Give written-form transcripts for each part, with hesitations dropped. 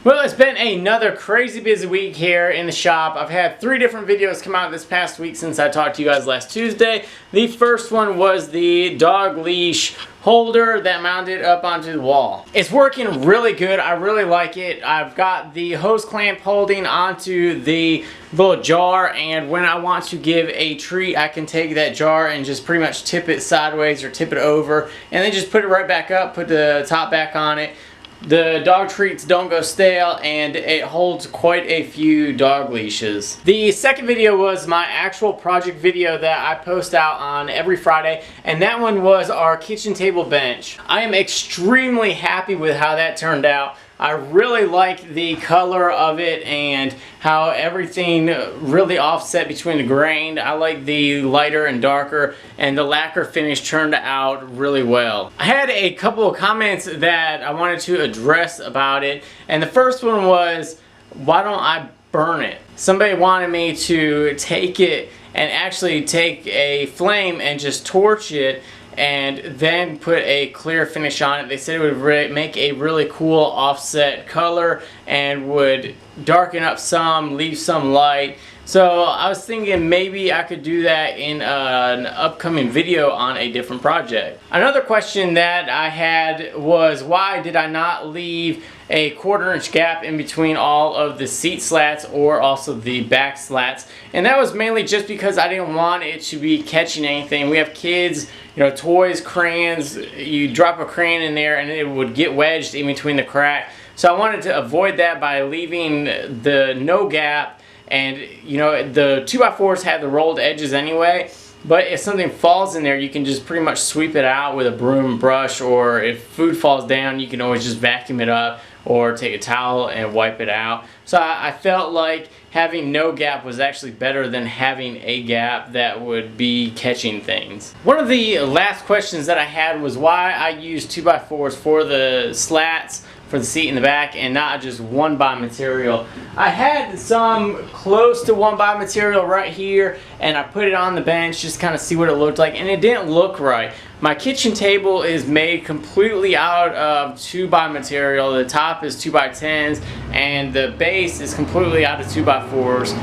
Well, it's been another crazy busy week here in the shop. I've had 3 different videos come out this past week since I talked to you guys last Tuesday. The first one was the dog leash holder that mounted up onto the wall. It's working really good. I really like it. I've got the hose clamp holding onto the little jar, and when I want to give a treat, I can take that jar and just pretty much tip it sideways or tip it over, and then just put it right back up, put the top back on it. The dog treats don't go stale, and it holds quite a few dog leashes. The second video was my actual project video that I post out on every Friday, and that one was our kitchen table bench. I am extremely happy with how that turned out. I really like the color of it and how everything really offset between the grain. I like the lighter and darker, and the lacquer finish turned out really well. I had a couple of comments that I wanted to address about it, and the first one was, why don't I burn it? Somebody wanted me to take it and actually take a flame and just torch it and then put a clear finish on it. They said it would make a really cool offset color and would darken up some, leave some light. So I was thinking maybe I could do that in an upcoming video on a different project. Another question that I had was, why did I not leave a 1/4 inch gap in between all of the seat slats or also the back slats? And that was mainly just because I didn't want it to be catching anything. We have kids, you know, toys, crayons. You drop a crayon in there and it would get wedged in between the crack. So I wanted to avoid that by leaving the no gap. And you know, the 2x4s have the rolled edges anyway, but if something falls in there, you can just pretty much sweep it out with a broom brush, or if food falls down, you can always just vacuum it up or take a towel and wipe it out. So I felt like having no gap was actually better than having a gap that would be catching things. One of the last questions that I had was why I use 2x4s for the slats for the seat in the back and not just 1x material. I had some close to 1x material right here, and I put it on the bench just kind of see what it looked like, and it didn't look right. My kitchen table is made completely out of 2x material. The top is 2x10s and the base is completely out of 2x4s.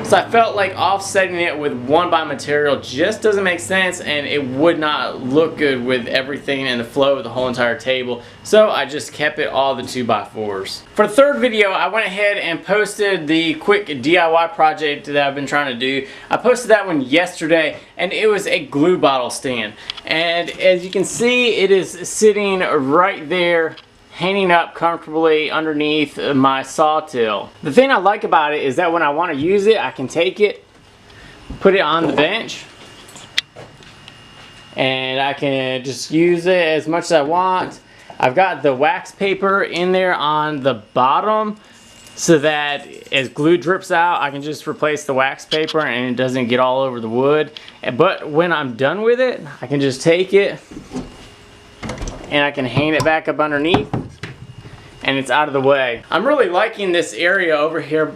So I felt like offsetting it with 1x material just doesn't make sense, and it would not look good with everything and the flow of the whole entire table. So I just kept it all the 2x4s. For the third video, I went ahead and posted the quick DIY project that I've been trying to do. I posted that one yesterday, and it was a glue bottle stand. And as you can see, it is sitting right there, hanging up comfortably underneath my sawtill. The thing I like about it is that when I want to use it, I can take it, put it on the bench, and I can just use it as much as I want. I've got the wax paper in there on the bottom so that as glue drips out, I can just replace the wax paper and it doesn't get all over the wood. But when I'm done with it, I can just take it and I can hang it back up underneath, and it's out of the way. I'm really liking this area over here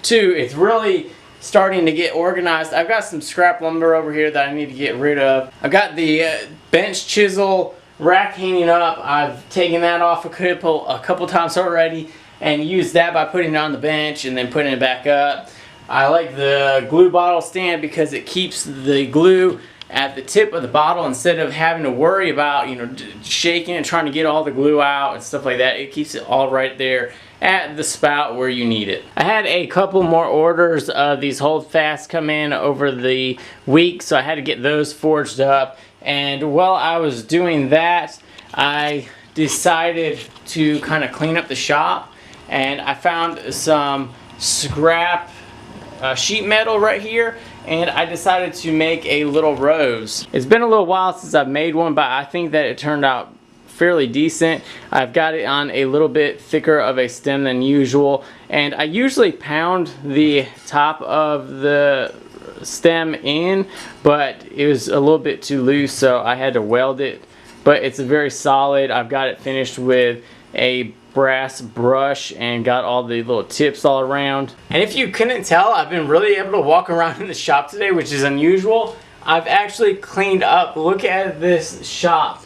too. It's really starting to get organized. I've got some scrap lumber over here that I need to get rid of. I've got the bench chisel rack hanging up. I've taken that off a couple times already and used that by putting it on the bench and then putting it back up. I like the glue bottle stand because it keeps the glue at the tip of the bottle instead of having to worry about, you know, shaking and trying to get all the glue out and stuff like that. It keeps it all right there at the spout where you need it. I had a couple more orders of these holdfasts come in over the week, so I had to get those forged up. And while I was doing that, I decided to kind of clean up the shop, and I found some scrap sheet metal right here, and I decided to make a little rose. It's been a little while since I've made one, but I think that it turned out fairly decent. I've got it on a little bit thicker of a stem than usual, and I usually pound the top of the stem in, but it was a little bit too loose, so I had to weld it. But it's very solid. I've got it finished with a brass brush and got all the little tips all around. And if you couldn't tell, I've been really able to walk around in the shop today, which is unusual. I've actually cleaned up. Look at this shop.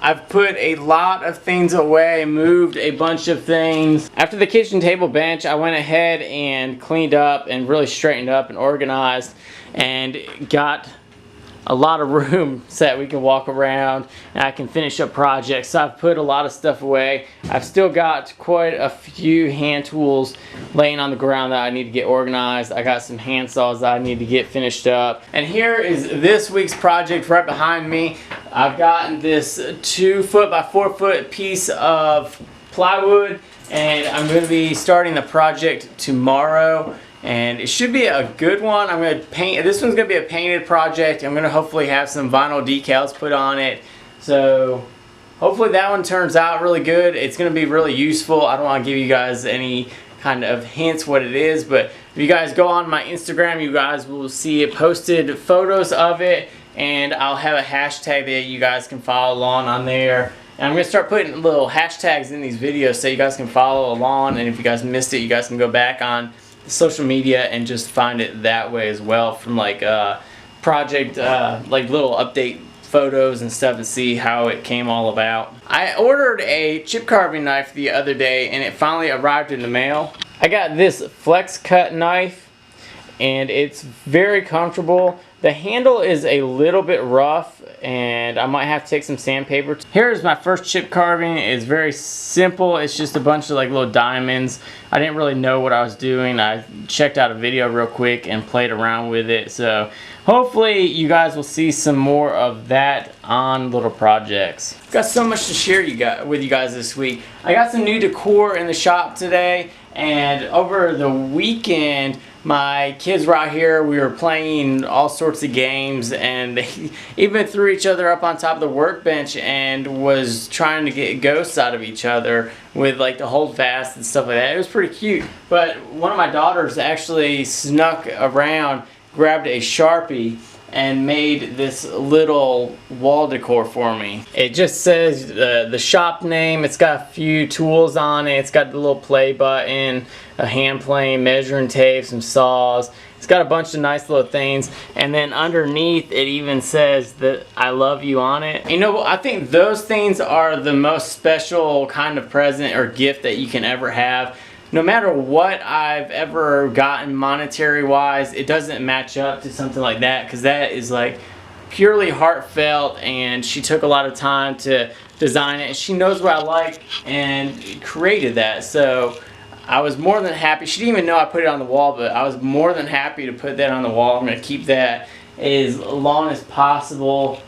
I've put a lot of things away, moved a bunch of things. After the kitchen table bench, I went ahead and cleaned up and really straightened up and organized and got a lot of room so that we can walk around and I can finish up projects. So I've put a lot of stuff away. I've still got quite a few hand tools laying on the ground that I need to get organized. I got some hand saws that I need to get finished up. And here is this week's project right behind me. I've gotten this 2 foot by 4 foot piece of plywood and I'm going to be starting the project tomorrow. And it should be a good one. I'm going to paint, this one's going to be a painted project. I'm going to hopefully have some vinyl decals put on it. So hopefully that one turns out really good. It's going to be really useful. I don't want to give you guys any kind of hints what it is, but if you guys go on my Instagram, you guys will see it posted photos of it, and I'll have a hashtag that you guys can follow along on there. And I'm going to start putting little hashtags in these videos so you guys can follow along, and if you guys missed it, you guys can go back on social media and just find it that way as well, from like project like little update photos and stuff, to see how it came all about. I ordered a chip carving knife the other day and it finally arrived in the mail. I got this flex cut knife and it's very comfortable. The handle is a little bit rough and I might have to take some sandpaper. Here's my first chip carving. It's very simple. It's just a bunch of like little diamonds. I didn't really know what I was doing. I checked out a video real quick and played around with it. So hopefully you guys will see some more of that on little projects. Got so much to share with you guys this week. I got some new decor in the shop today, and over the weekend my kids were out here. We were playing all sorts of games and they even threw each other up on top of the workbench and was trying to get ghosts out of each other with like the hold fast and stuff like that. It was pretty cute. But one of my daughters actually snuck around, grabbed a Sharpie and made this little wall decor for me. It just says the shop name. It's got a few tools on it. It's got the little play button, a hand plane, measuring tape, some saws. It's got a bunch of nice little things, and then underneath it even says that I love you on it. You know, I think those things are the most special kind of present or gift that you can ever have. No matter what I've ever gotten monetary wise, it doesn't match up to something like that, because that is like purely heartfelt and she took a lot of time to design it. She knows what I like and created that. So I was more than happy. She didn't even know I put it on the wall, but I was more than happy to put that on the wall. I'm going to keep that as long as possible,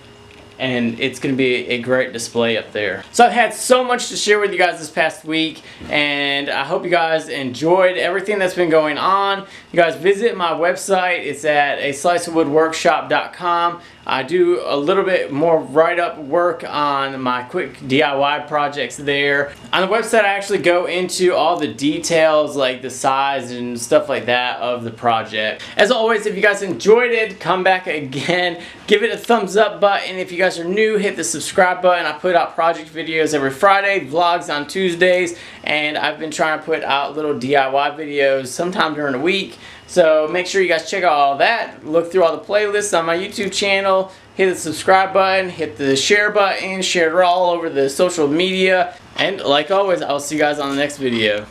and it's going to be a great display up there. So I've had so much to share with you guys this past week, and I hope you guys enjoyed everything that's been going on. You guys visit my website. It's at asliceofwoodworkshop.com. I do a little bit more write-up work on my quick DIY projects there. On the website, I actually go into all the details, like the size and stuff like that of the project. As always, if you guys enjoyed it, come back again. Give it a thumbs up button. If you guys are new, hit the subscribe button. I put out project videos every Friday, vlogs on Tuesdays, and I've been trying to put out little DIY videos sometime during the week. So make sure you guys check out all that. Look through all the playlists on my YouTube channel. Hit the subscribe button. Hit the share button. Share it all over the social media. And like always, I'll see you guys on the next video.